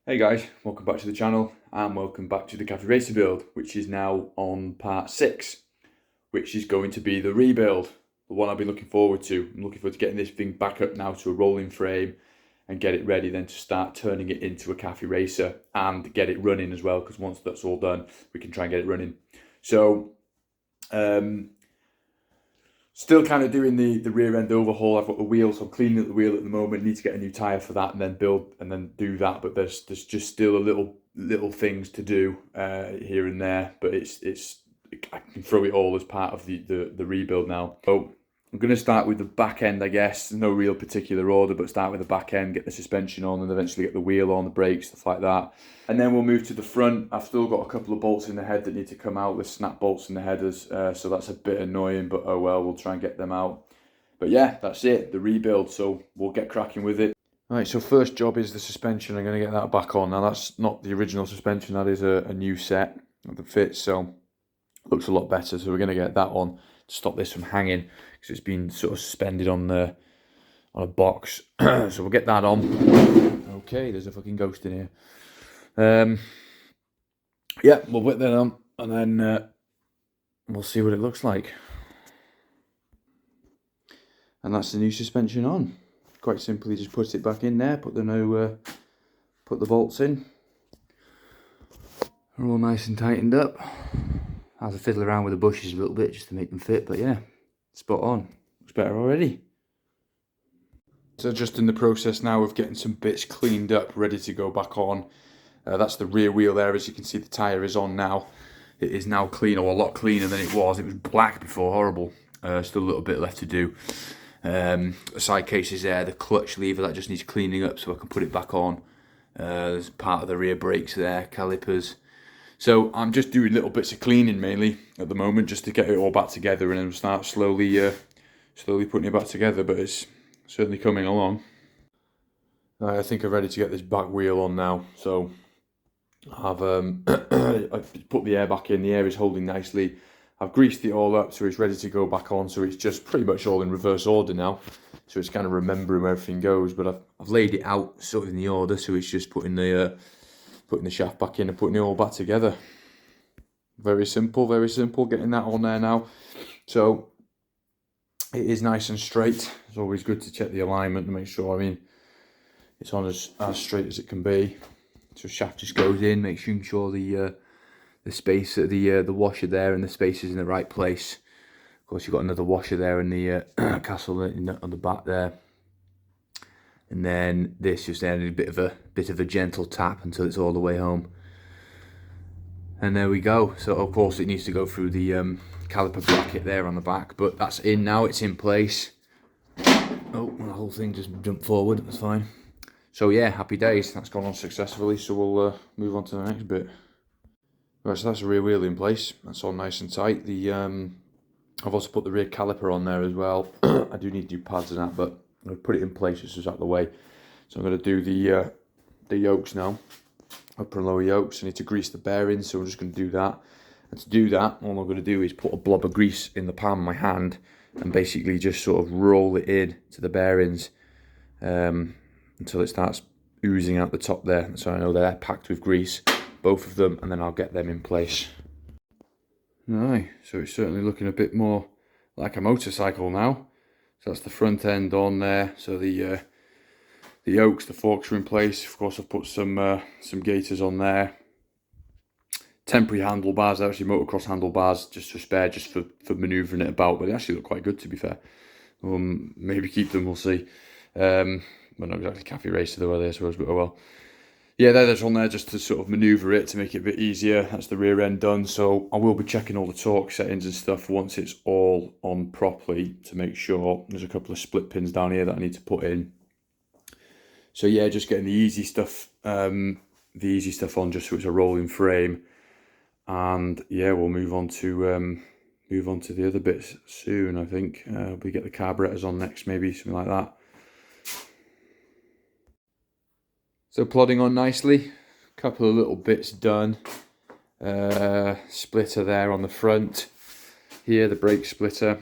Hey guys, welcome back to the channel and welcome back to the Carburetor build, which is now on part 6, which is going to be the rebuild, the one I've been looking forward to. I'm looking forward to getting this thing back up now to a rolling frame and get it ready then to start turning it into a cafe racer and get it running as well, because once that's all done we can try and get it running. So still kind of doing the rear end overhaul. I've got the wheel, so I'm cleaning up the wheel at the moment. Need to get a new tyre for that and then build and then do that. But there's just still a little things to do here and there. But I can throw it all as part of the rebuild now. So I'm going to start with the back end, I guess. No real particular order, but start with the back end, get the suspension on, and eventually get the wheel on, the brakes, stuff like that. And then we'll move to the front. I've still got a couple of bolts in the head that need to come out. There's snap bolts in the headers, so that's a bit annoying, but oh well, we'll try and get them out. But yeah, that's it, the rebuild, so we'll get cracking with it. Right, so first job is the suspension. I'm going to get that back on. Now that's not the original suspension, that is a new set that fits, so it looks a lot better. So we're going to get that on to stop this from hanging, because it's been sort of suspended on a box. So we'll get that on. Okay, there's a fucking ghost in here. Yeah, we'll put that on and then we'll see what it looks like. And that's the new suspension on. Quite simply, just put it back in there. Put the bolts in. They're all nice and tightened up. I have to fiddle around with the bushes a little bit just to make them fit, but yeah, spot on. Looks better already. So just in the process now of getting some bits cleaned up, ready to go back on. That's the rear wheel there. As you can see, the tyre is on now. It is now clean, or a lot cleaner than it was. It was black before, horrible. Still a little bit left to do. The side case is there, the clutch lever, that just needs cleaning up so I can put it back on. There's part of the rear brakes there, calipers. So I'm just doing little bits of cleaning mainly at the moment, just to get it all back together, and then we'll start slowly putting it back together, but it's certainly coming along. I think I'm ready to get this back wheel on now, so I've put the air back in. The air is holding nicely. I've greased it all up so it's ready to go back on, so it's just pretty much all in reverse order now, so it's kind of remembering where everything goes. But I've laid it out sort of in the order, so it's just putting the shaft back in and putting it all back together. Very simple, getting that on there now. So it is nice and straight. It's always good to check the alignment and make sure, it's on as straight as it can be. So shaft just goes in, making sure the space at the washer there and the space is in the right place. Of course, you've got another washer there in the castle on the back there. And then this just added a bit of a gentle tap until it's all the way home. And there we go. So of course it needs to go through the caliper bracket there on the back, but that's in now, it's in place. Oh, the whole thing just jumped forward, that's fine. So yeah, happy days, that's gone on successfully, so we'll move on to the next bit. Right, so that's the rear wheel in place, that's all nice and tight. I've also put the rear caliper on there as well. I do need new pads and that, but I'm going to put it in place just out of the way. So I'm going to do the yokes now, upper and lower yokes. I need to grease the bearings, so I'm just going to do that. And to do that, all I'm going to do is put a blob of grease in the palm of my hand and basically just sort of roll it in to the bearings until it starts oozing out the top there. So I know they're packed with grease, both of them, and then I'll get them in place. Right, so it's certainly looking a bit more like a motorcycle now. So that's the front end on there. So the yokes, the forks are in place. Of course, I've put some gaiters on there. Temporary handlebars, they're actually motocross handlebars, just for spare, just for manoeuvring it about. But they actually look quite good, to be fair. Maybe keep them, we'll see. Well, not exactly cafe racer though, are they, I suppose, but oh well. Yeah, there's on there just to sort of manoeuvre it to make it a bit easier. That's the rear end done. So I will be checking all the torque settings and stuff once it's all on properly to make sure. There's a couple of split pins down here that I need to put in. So yeah, just getting the easy stuff on just so it's a rolling frame. And yeah, we'll move on to the other bits soon. I think we get the carburetors on next, maybe something like that. So plodding on nicely, a couple of little bits done. Splitter there on the front. Here, the brake splitter.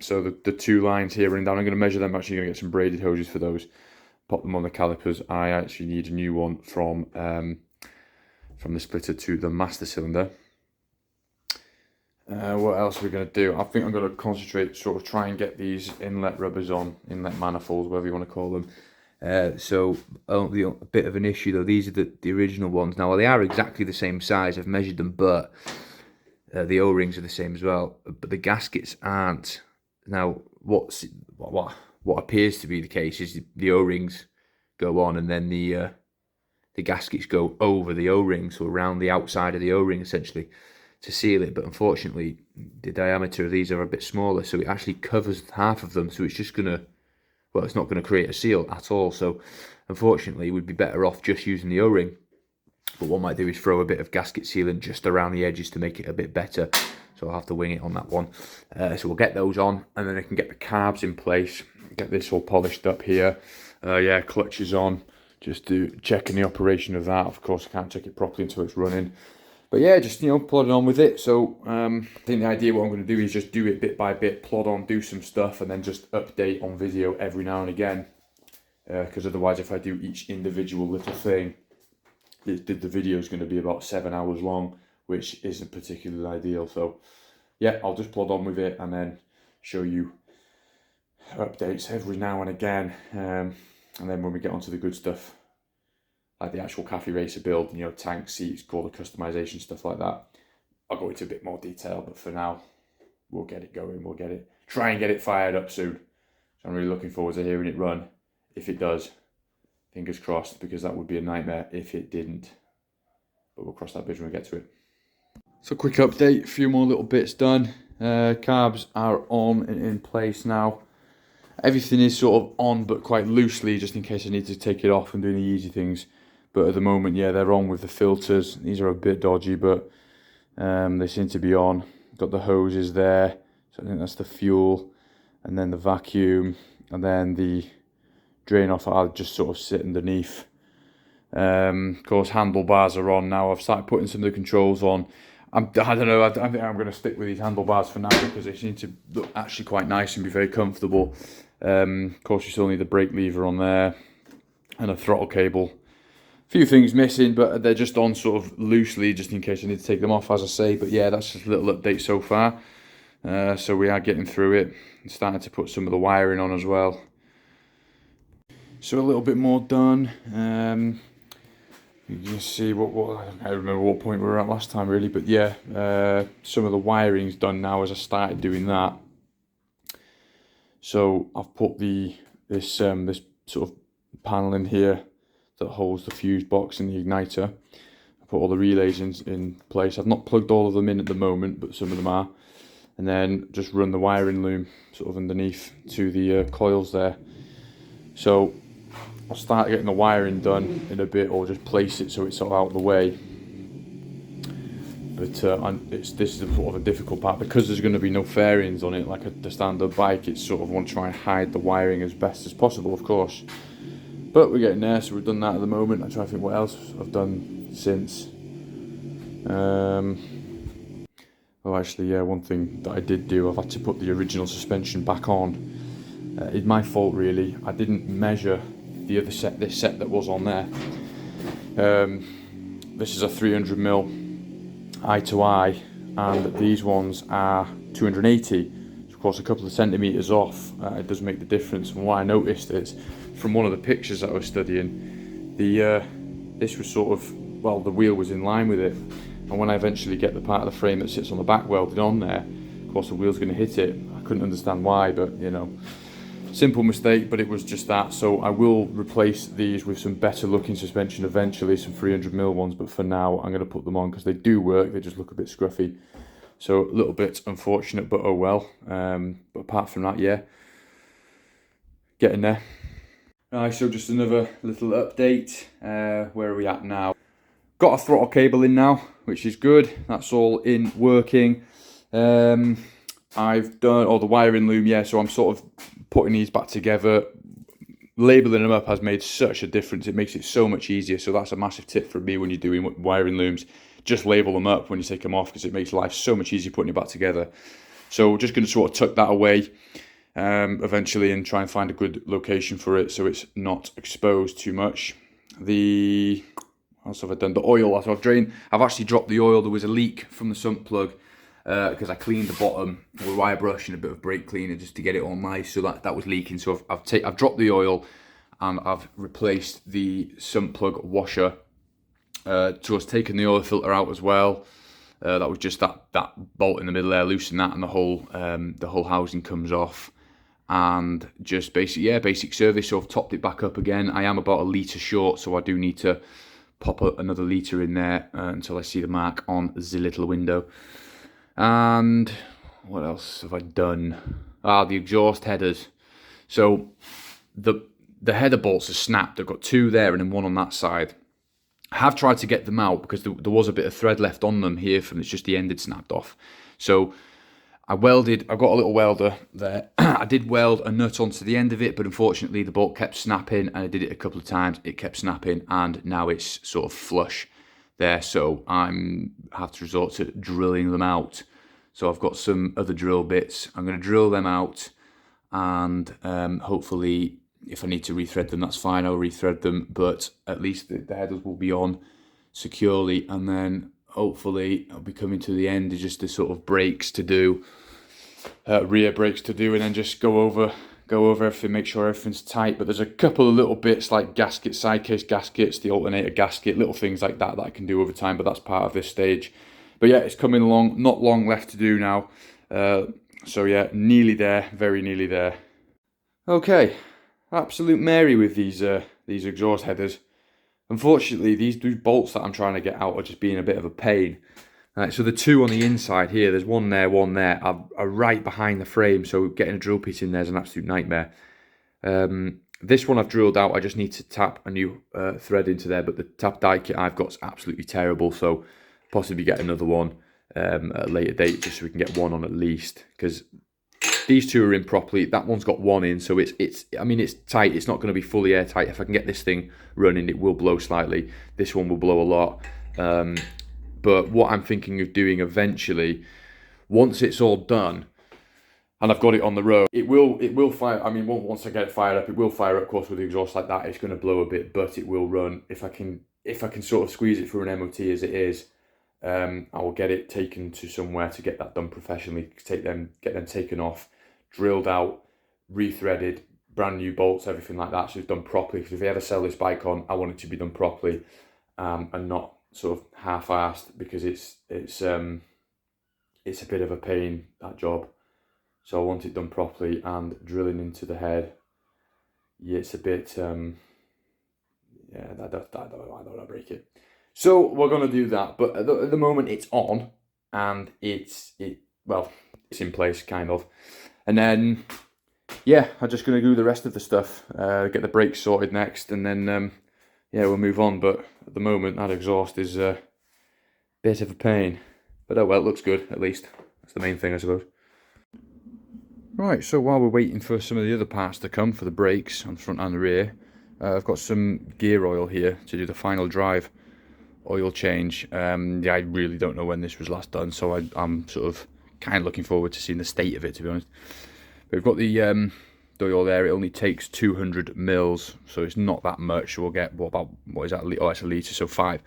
So the two lines here running down, I'm going to measure them. I'm actually going to get some braided hoses for those. pop them on the calipers. I actually need a new one from the splitter to the master cylinder. What else are we going to do? I think I'm going to concentrate, sort of try and get these inlet rubbers on, inlet manifolds, whatever you want to call them. So a bit of an issue though, these are the original ones. Now, they are exactly the same size, I've measured them, but the O-rings are the same as well, but the gaskets aren't. Now, what appears to be the case is the O-rings go on and then the gaskets go over the O-ring, so around the outside of the O-ring essentially, to seal it. But unfortunately the diameter of these are a bit smaller, so it actually covers half of them, so it's just gonna, well, it's not going to create a seal at all. So unfortunately we'd be better off just using the O-ring, but what I might do is throw a bit of gasket sealant just around the edges to make it a bit better. So I'll have to wing it on that one. So we'll get those on, and then I can get the carbs in place, get this all polished up here. Yeah, clutches on, just do checking the operation of that. Of course I can't check it properly until it's running. But yeah, just, you know, plodding on with it. So I think the idea, what I'm going to do is just do it bit by bit, plod on, do some stuff, and then just update on video every now and again. Because otherwise, if I do each individual little thing, the video is going to be about 7 hours long, which isn't particularly ideal. So yeah, I'll just plod on with it and then show you updates every now and again. And then when we get onto the good stuff, like the actual cafe racer build, you know, tank, seats, colour customization, stuff like that, I'll go into a bit more detail. But for now, we'll get it going. We'll try and get it fired up soon. So I'm really looking forward to hearing it run. If it does, fingers crossed, because that would be a nightmare if it didn't. But we'll cross that bridge when we get to it. So quick update, a few more little bits done. Carbs are on and in place now. Everything is sort of on, but quite loosely, just in case I need to take it off and do the easy things. But at the moment, yeah, they're on with the filters. These are a bit dodgy, but they seem to be on. Got the hoses there, so I think that's the fuel, and then the vacuum, and then the drain off I'll just sort of sit underneath. Of course, handlebars are on now. I've started putting some of the controls on. I don't know, I think I'm going to stick with these handlebars for now, because they seem to look actually quite nice and be very comfortable. Of course, you still need the brake lever on there and a throttle cable. A few things missing, but they're just on sort of loosely, just in case I need to take them off, as I say. But yeah, that's just a little update so far. So we are getting through it. I'm starting to put some of the wiring on as well. So a little bit more done. You can see what I don't remember what point we were at last time really, but yeah, some of the wiring's done now as I started doing that. So I've put this sort of panel in here that holds the fuse box and the igniter. I put all the relays in place. I've not plugged all of them in at the moment, but some of them are. And then just run the wiring loom sort of underneath to the coils there. So I'll start getting the wiring done in a bit, or just place it so it's sort of out of the way. But this is sort of a difficult part, because there's going to be no fairings on it like the standard bike. It's sort of want to try and hide the wiring as best as possible, of course. But we're getting there, so we've done that at the moment. I try to think what else I've done since. Oh, actually, yeah, one thing that I did do, I've had to put the original suspension back on. It's my fault really. I didn't measure the other set, this set that was on there. This is a 300mm eye to eye, and these ones are 280. So of course a couple of centimeters off, it does make the difference. And what I noticed is, from one of the pictures that I was studying, this was sort of, well, the wheel was in line with it, and when I eventually get the part of the frame that sits on the back welded on there, of course the wheel's going to hit it. I couldn't understand why, but you know, simple mistake, but it was just that. So I will replace these with some better looking suspension eventually, some 300mm ones, but for now I'm going to put them on because they do work. They just look a bit scruffy, so a little bit unfortunate, but oh well. But apart from that, yeah, getting there. Right, so just another little update. Where are we at now? Got a throttle cable in now, which is good. That's all in working. I've done all the wiring loom, yeah, so I'm sort of putting these back together. Labeling them up has made such a difference. It makes it so much easier. So that's a massive tip for me when you're doing wiring looms. Just label them up when you take them off, because it makes life so much easier putting it back together. So just going to sort of tuck that away. eventually, and try and find a good location for it so it's not exposed too much. What else have I done? The oil, so I've actually dropped the oil. There was a leak from the sump plug because I cleaned the bottom with a wire brush and a bit of brake cleaner just to get it all nice, so that was leaking. So I've dropped the oil and I've replaced the sump plug washer. Just taken the oil filter out as well. That was just that bolt in the middle there, loosen that, and the whole housing comes off. And just basic service. So I've topped it back up again. I am about a litre short, so I do need to pop another litre in there until I see the mark on the little window. And what else have I done? The exhaust headers. So the header bolts are snapped. I've got two there and then one on that side. I have tried to get them out because there was a bit of thread left on them here from it's just the end had snapped off. So I've got a little welder there. I did weld a nut onto the end of it, but unfortunately the bolt kept snapping, and I did it a couple of times. It kept snapping, and now it's sort of flush there. So I have to resort to drilling them out. So I've got some other drill bits. I'm going to drill them out, and hopefully, if I need to rethread them, that's fine. I'll rethread them, but at least the headers will be on securely, and then hopefully I'll be coming to the end of just the sort of brakes to do, rear brakes to do, and then just go over everything, make sure everything's tight. But there's a couple of little bits like gaskets, side case gaskets, the alternator gasket, little things like that I can do over time, but that's part of this stage. But yeah, it's coming along, not long left to do now. So yeah, nearly there, very nearly there. Okay, absolute Mary with these exhaust headers. Unfortunately, these bolts that I'm trying to get out are just being a bit of a pain. Right, so the two on the inside here, there's one there, are right behind the frame, so getting a drill piece in there is an absolute nightmare. This one I've drilled out. I just need to tap a new thread into there, but the tap die kit I've got is absolutely terrible, so possibly get another one at a later date just so we can get one on at least, because these two are in properly. That one's got one in, so it's tight. It's not going to be fully airtight. If I can get this thing running, it will blow slightly. This one will blow a lot. But what I'm thinking of doing eventually, once it's all done, and I've got it on the road, it will fire. I mean, once I get it fired up, it will fire up. Of course, with the exhaust like that, it's going to blow a bit, but it will run. If I can sort of squeeze it through an MOT as it is, I will get it taken to somewhere to get that done professionally. Get them taken off, drilled out, rethreaded, brand new bolts, everything like that, so it's done properly. Because if I ever sell this bike on, I want it to be done properly, and not sort of half-assed, because it's a bit of a pain, that job. So I want it done properly, and drilling into the head, yeah, it's a bit I don't want to break it. So we're going to do that, but at the moment it's on, and it's in place, kind of. And then, yeah, I'm just going to do the rest of the stuff, get the brakes sorted next, and then, yeah, we'll move on. But at the moment, that exhaust is a bit of a pain. But oh well, it looks good, at least. That's the main thing, I suppose. Right, so while we're waiting for some of the other parts to come for the brakes on the front and the rear, I've got some gear oil here to do the final drive oil change. Yeah, I really don't know when this was last done, so I'm sort of kind of looking forward to seeing the state of it, to be honest. But we've got the oil there. It only takes 200 mils, so it's not that much. So we'll get what is that? Oh, it's a litre, so five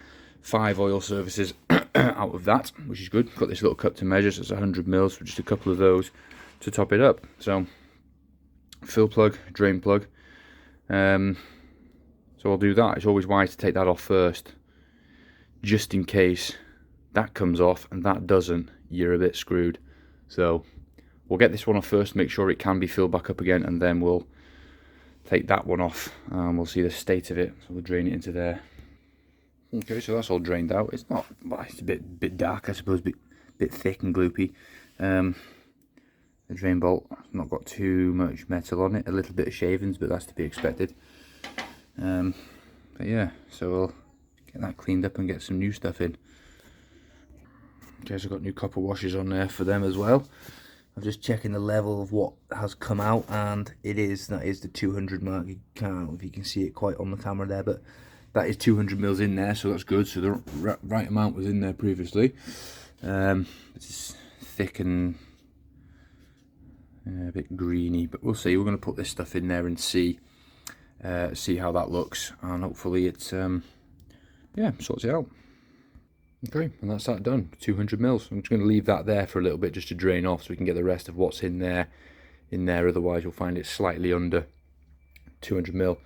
oil services out of that, which is good. Got this little cup to measure, so it's 100 mils, so just a couple of those to top it up. So fill plug, drain plug. So I'll do that. It's always wise to take that off first, just in case that comes off and that doesn't, you're a bit screwed. So we'll get this one off first, make sure it can be filled back up again, and then we'll take that one off and we'll see the state of it. So we'll drain it into there. Okay, so that's all drained out. It's not, well, it's a bit dark, I suppose, bit thick and gloopy. The drain bolt, not got too much metal on it, a little bit of shavings, but that's to be expected. But yeah, so we'll get that cleaned up and get some new stuff in. Okay, so I've got new copper washers on there for them as well. I'm just checking the level of what has come out, and that is the 200 mark. I don't know if you can see it quite on the camera there, but that is 200 mils in there, so that's good. So the right amount was in there previously. It's thick and A bit greeny, but we'll see. We're going to put this stuff in there and see how that looks, and hopefully it yeah, sorts it out. Okay, and that's that done. 200 mils. I'm just going to leave that there for a little bit just to drain off so we can get the rest of what's in there. Otherwise you'll find it slightly under 200 mil.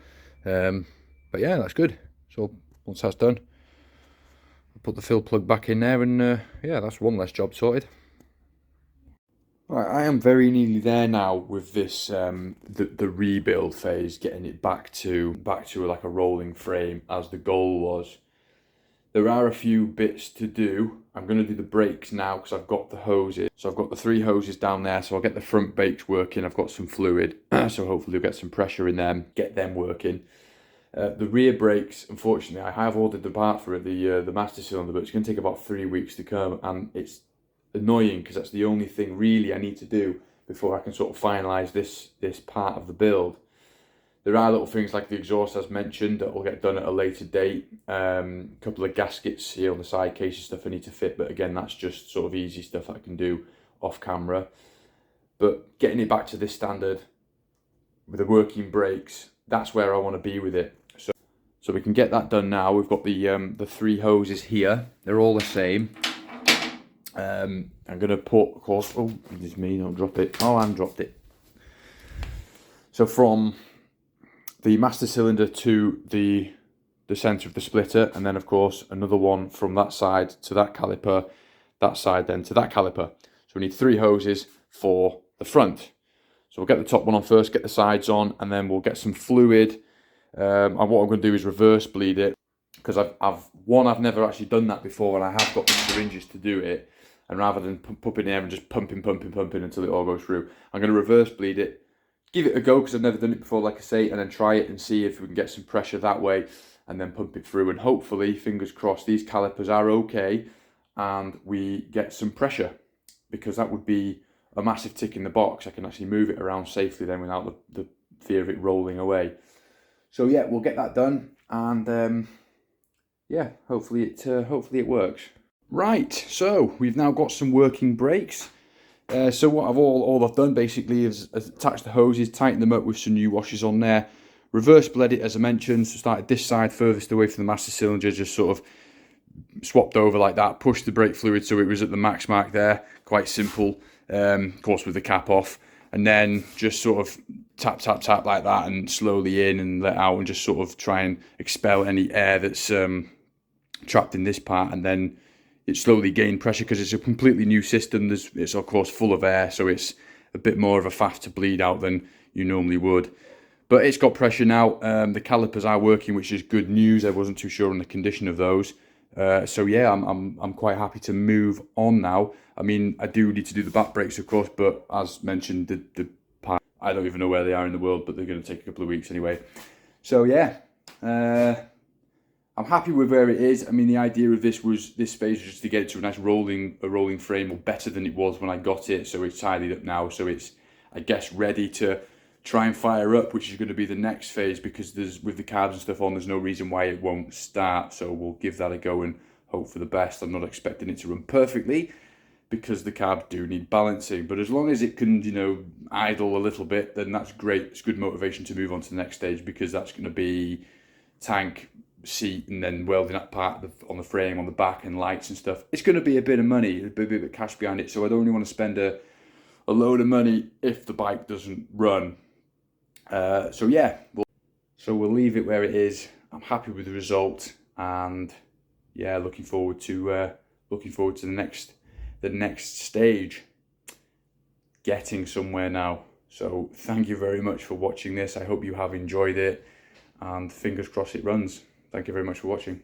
But yeah, that's good. So once that's done, I'll put the fill plug back in there, and yeah, that's one less job sorted. Right, I am very nearly there now with this the rebuild phase, getting it back to like a rolling frame as the goal was. There are a few bits to do. I'm going to do the brakes now because I've got the hoses. So I've got the 3 hoses down there, so I'll get the front brakes working. I've got some fluid, so hopefully we'll get some pressure in them, get them working. The rear brakes, unfortunately, I have ordered the part for it, the master cylinder, but it's going to take about 3 weeks to come, and it's annoying because that's the only thing really I need to do before I can sort of finalise this part of the build. There are little things like the exhaust, as mentioned, that will get done at a later date. A couple of gaskets here on the side cases, stuff I need to fit, but again, that's just sort of easy stuff I can do off camera. But getting it back to this standard with the working brakes, that's where I want to be with it. So we can get that done now. We've got the 3 hoses here. They're all the same. I'm going to put, of course, oh, this is me, don't drop it. Oh, I dropped it. So from the master cylinder to the centre of the splitter, and then of course another one from that side to that caliper, that side then to that caliper. So we need 3 hoses for the front. So we'll get the top one on first, get the sides on, and then we'll get some fluid. And what I'm going to do is reverse bleed it, because I've never actually done that before, and I have got the syringes to do it. And rather than pump in air and just pumping until it all goes through, I'm going to reverse bleed it, give it a go because I've never done it before, like I say, and then try it and see if we can get some pressure that way, and then pump it through. And hopefully, fingers crossed, these calipers are okay and we get some pressure, because that would be a massive tick in the box. I can actually move it around safely then without the fear of it rolling away. So yeah, we'll get that done, and yeah, hopefully it works. Right, so we've now got some working brakes. So what all I've done basically is attach the hoses, tighten them up with some new washers on there, reverse bled it as I mentioned, so started this side furthest away from the master cylinder, just sort of swapped over like that, pushed the brake fluid so it was at the max mark there, quite simple, of course with the cap off, and then just sort of tap like that and slowly in and let out, and just sort of try and expel any air that's trapped in this part, and then it slowly gained pressure because it's a completely new system. It's of course full of air, so it's a bit more of a faff to bleed out than you normally would. But it's got pressure now. The calipers are working, which is good news. I wasn't too sure on the condition of those. So yeah, I'm quite happy to move on now. I mean, I do need to do the back brakes, of course, but as mentioned, the part, I don't even know where they are in the world, but they're going to take a couple of weeks anyway. So yeah. I'm happy with where it is. I mean, the idea of this phase was just to get it to a nice rolling frame, or better than it was when I got it. So it's tidied up now. So it's, I guess, ready to try and fire up, which is going to be the next phase, because with the carbs and stuff on, there's no reason why it won't start. So we'll give that a go and hope for the best. I'm not expecting it to run perfectly, because the carbs do need balancing. But as long as it can, idle a little bit, then that's great. It's good motivation to move on to the next stage, because that's going to be tank, seat, and then welding up part on the frame on the back, and lights and stuff. It's going to be a bit of money, a bit of cash behind it, so I don't really want to spend a load of money if the bike doesn't run. So yeah, we'll leave it where it is. I'm happy with the result, and yeah, looking forward to the next stage, getting somewhere now. So thank you very much for watching this. I hope you have enjoyed it, and fingers crossed it runs. Thank you very much for watching.